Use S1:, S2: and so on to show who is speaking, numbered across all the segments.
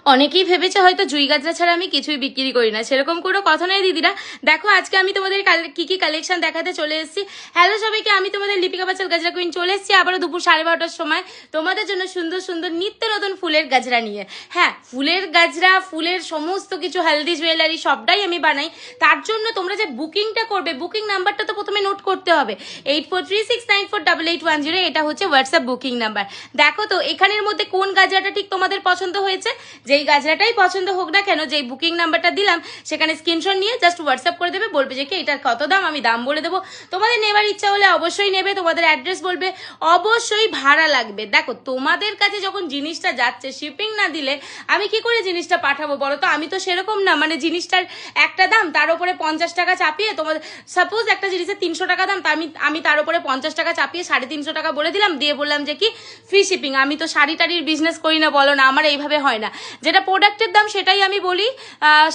S1: অনেকেই ভেবেছে হয়তো জুই গাজরা ছাড়া আমি কিছুই বিক্রি করি না, সেরকম কোনো কথা নয় দিদিরা। দেখো আজকে আমি তোমাদের কি কি কালেকশন দেখাতে চলে এসেছি। হ্যালো সবাইকে, আমি তোমাদের লিপিকা বাচাল গাজরা কুইন চলে এসেছি আবারও দুপুর 12:30টার সময় তোমাদের জন্য সুন্দর সুন্দর নিত্য নতুন ফুলের গাজরা নিয়ে। হ্যাঁ, ফুলের গাজরা, ফুলের সমস্ত কিছু হেলদি জুয়েলারি সবটাই আমি বানাই। তার জন্য তোমরা যে বুকিংটা করবে, বুকিং নাম্বারটা তো প্রথমে নোট করতে হবে। 8436948810, এটা হচ্ছে হোয়াটসঅ্যাপ বুকিং নাম্বার। দেখো তো এখানের মধ্যে কোন গাজরাটা ঠিক তোমাদের পছন্দ হয়েছে। যেই গাজরাটাই পছন্দ হোক না কেন, যেই বুকিং নাম্বারটা দিলাম সেখানে স্ক্রিনশট নিয়ে জাস্ট হোয়াটসঅ্যাপ করে দেবে, বলবে যে কি এটার কত দাম, আমি দাম বলে দেবো। তোমাদের নেবার ইচ্ছা হলে অবশ্যই নেবে, তোমাদের অ্যাড্রেস বলবে, অবশ্যই ভাড়া লাগবে। দেখো তোমাদের কাছে যখন জিনিসটা যাচ্ছে, শিপিং না দিলে আমি কি করে জিনিসটা পাঠাবো বলো তো? আমি তো সেরকম না, মানে জিনিসটার একটা দাম তার উপরে 50 টাকা চাপিয়ে, তোমাদের সাপোজ একটা জিনিসের 300 টাকা দাম, তা আমি তার উপরে 50 টাকা চাপিয়ে 350 টাকা বলে দিলাম, দিয়ে বললাম যে কি ফ্রি শিপিং। আমি তো শাড়ি টাড়ির বিজনেস করি না, বলো না, আমার এইভাবে হয় না। যেটা প্রোডাক্টের দাম সেটাই আমি বলি,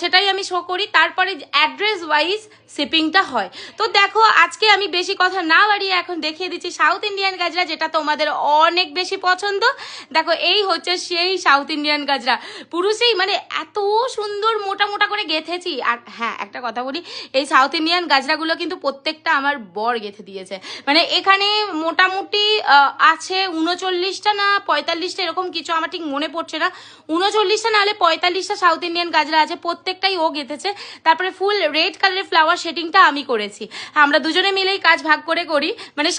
S1: সেটাই আমি শো করি, তারপরে অ্যাড্রেস ওয়াইজ শিপিংটা হয়। তো দেখো আজকে আমি বেশি কথা না বাড়িয়ে এখন দেখিয়ে দিচ্ছি সাউথ ইন্ডিয়ান গাজরা, যেটা তোমাদের অনেক বেশি পছন্দ। দেখো এই হচ্ছে সেই সাউথ ইন্ডিয়ান গাজরা, পুরুষেই মানে এত সুন্দর মোটা মোটা করে গেঁথেছি। আর হ্যাঁ, একটা কথা বলি, এই সাউথ ইন্ডিয়ান গাজরাগুলো কিন্তু প্রত্যেকটা আমার বর গেঁথে দিয়েছে। মানে এখানে মোটামুটি আছে 39টা না 45টা, এরকম কিছু, আমার ঠিক মনে পড়ছে না, 39টা না হলে 45টা সাউথ ইন্ডিয়ান গাজরা আছে, প্রত্যেকটাই ও গেঁথেছে। তারপরে ফুল রেড কালারের ফ্লাওয়ার শেডিংটা আমি করেছি। আমরা দুজনে মিলেই কাজ ভাগ করে করি, মানে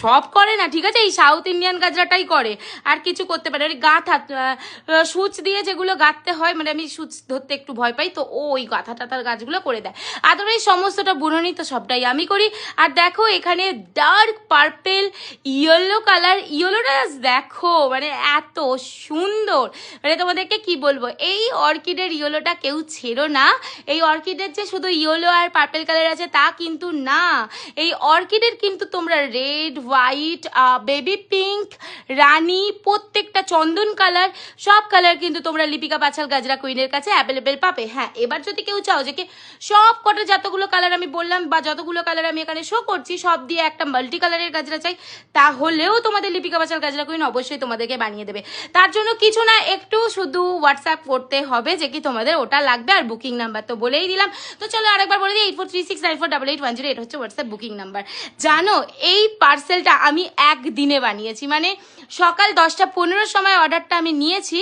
S1: সব করে না, ঠিক আছে, এই সাউথ ইন্ডিয়ান গাজরাটাই করে, আর কিছু করতে পারে। ওই গাঁথা সুচ দিয়ে যেগুলো গাঁথতে হয়, মানে আমি সুচ ধরতে একটু ভয় পাই, তো ও ওই গাঁথা টাথার গাছগুলো করে দেয়। আদারওয়াইজ সমস্তটা বুননি তো সবটাই আমি করি। আর দেখো এখানে ডার্ক পার্পেল ইয়েলো কালার, ইয়েলোটা দেখো মানে এত সুন্দর, মানে তোমাদেরকে কি বলবো, এই অর্কিডের ইয়েলোটা কেউ ছেড়ো না। এই অর্কিডের যে শুধু ইয়েলো আর পার্পেল কালার আছে তা কিন্তু না, এই অর্কিডের কিন্তু তোমরা রেড, হোয়াইট, বেবি পিঙ্ক, রানী, প্রত্যেকটা চন্দন কালার, সব কালার কিন্তু তোমরা লিপিকা বাচাল গাজরা কুইনের কাছে অ্যাভেলেবেল পাবে। হ্যাঁ, এবার যদি কেউ চাও যে কি সব কটা যতগুলো কালার আমি বললাম বা যতগুলো কালার আমি এখানে শো করছি সব দিয়ে একটা মাল্টি কালারের গাজরা চাই, তাহলেও তোমাদের লিপিকা বাচাল গাজরা কুইন অবশ্যই তোমাদেরকে বানিয়ে দেবে। তার জন্য কিছু না, একটু শুধু হোয়াটসঅ্যাপ করতে হবে যে কি তোমাদের ওটা লাগবে, আর বুকিং নাম্বার তো বলেই দিলাম। তো চলো আরেকবার বলে দিই, 8436948810, এটা হচ্ছে হোয়াটসঅ্যাপ বুকিং নাম্বার। জানো এই পার্সেলটা আমি একদিনে বানিয়েছি, মানে সকাল 10টা 15 সময় অর্ডারটা আমি নিয়েছি,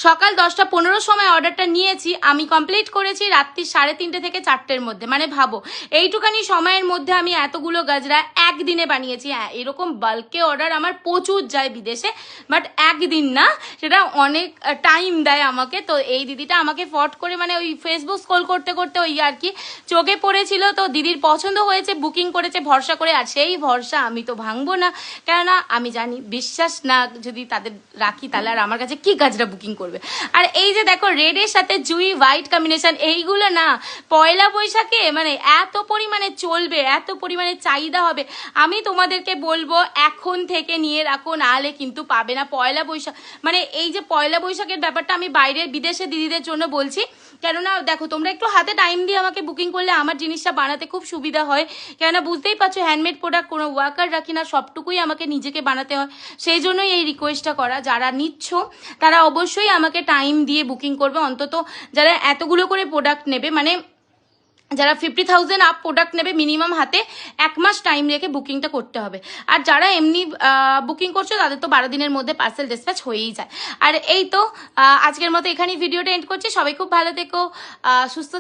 S1: সকাল 10টা 15 সময় অর্ডারটা নিয়েছি, আমি কমপ্লিট করেছি রাত্রি 3:30 থেকে 4টের মধ্যে। মানে ভাবো এইটুখানি সময়ের মধ্যে আমি এতগুলো গাজরা একদিনে বানিয়েছি। হ্যাঁ, এরকম বাল্কে অর্ডার আমার প্রচুর যায় বিদেশে, বাট একদিন না, সেটা অনেক টাইম দেয় আমাকে। তো এই দিদিটা আমাকে ফট করে, মানে ওই ফেসবুক স্ক্রল করতে করতে ওই আর কি চোখে পড়েছিল, তো দিদির পছন্দ হয়েছে, বুকিং করেছে ভরসা করে। আর সেই ভরসা আমি তো ভাঙবো না, কেননা আমি জানি বিশ্বাস না যদি তাদের রাখি তাহলে আর আমার কাছে কি গাজরা বুকিং করবে। আর এই যে দেখো রেডের সাথে জুই হোয়াইট কম্বিনেশন, এইগুলো না পয়লা বৈশাখে মানে এত পরিমাণে চলবে, এত পরিমাণে চাহিদা হবে, আমি তোমাদেরকে বলবো এখন থেকে নিয়ে রাখো, নাহলে কিন্তু পাবে না পয়লা বৈশাখ। মানে এই যে পয়লা বৈশাখের ব্যাপারটা আমি বাইরের বিদেশে দিদিদের জন্য বলছি, কেননা দেখো তোমরা একটু হাতে টাইম দিয়ে আমাকে বুকিং করলে আমার জিনিসটা বানাতে খুব সুবিধা হয়। কেননা বুঝতেই পারছো হ্যান্ডমেড প্রোডাক্ট, কোনো ওয়ার্কার রাখি না, সবটুকুই আমাকে নিজেকে বানাতে হয়। সেই জন্যই এই রিকোয়েস্টটা করা, যারা নিচ্ছ তারা অবশ্যই আমাকে টাইম দিয়ে বুকিং করবে। অন্তত যারা এতগুলো করে প্রোডাক্ট নেবে, মানে যারা 50,000 আপ প্রোডাক্ট নেবে, মিনিমাম হাতে 1 মাস টাইম রেখে বুকিংটা করতে হবে। আর যারা এমনি বুকিং করছো তাদের তো 12 দিনের মধ্যে পার্সেল ডিসপ্যাচ হয়েই যায়। আর এই তো আজকের মতো এখানেই ভিডিওটা এন্ড করছি। সবাই খুব ভালো থেকো, সুস্থ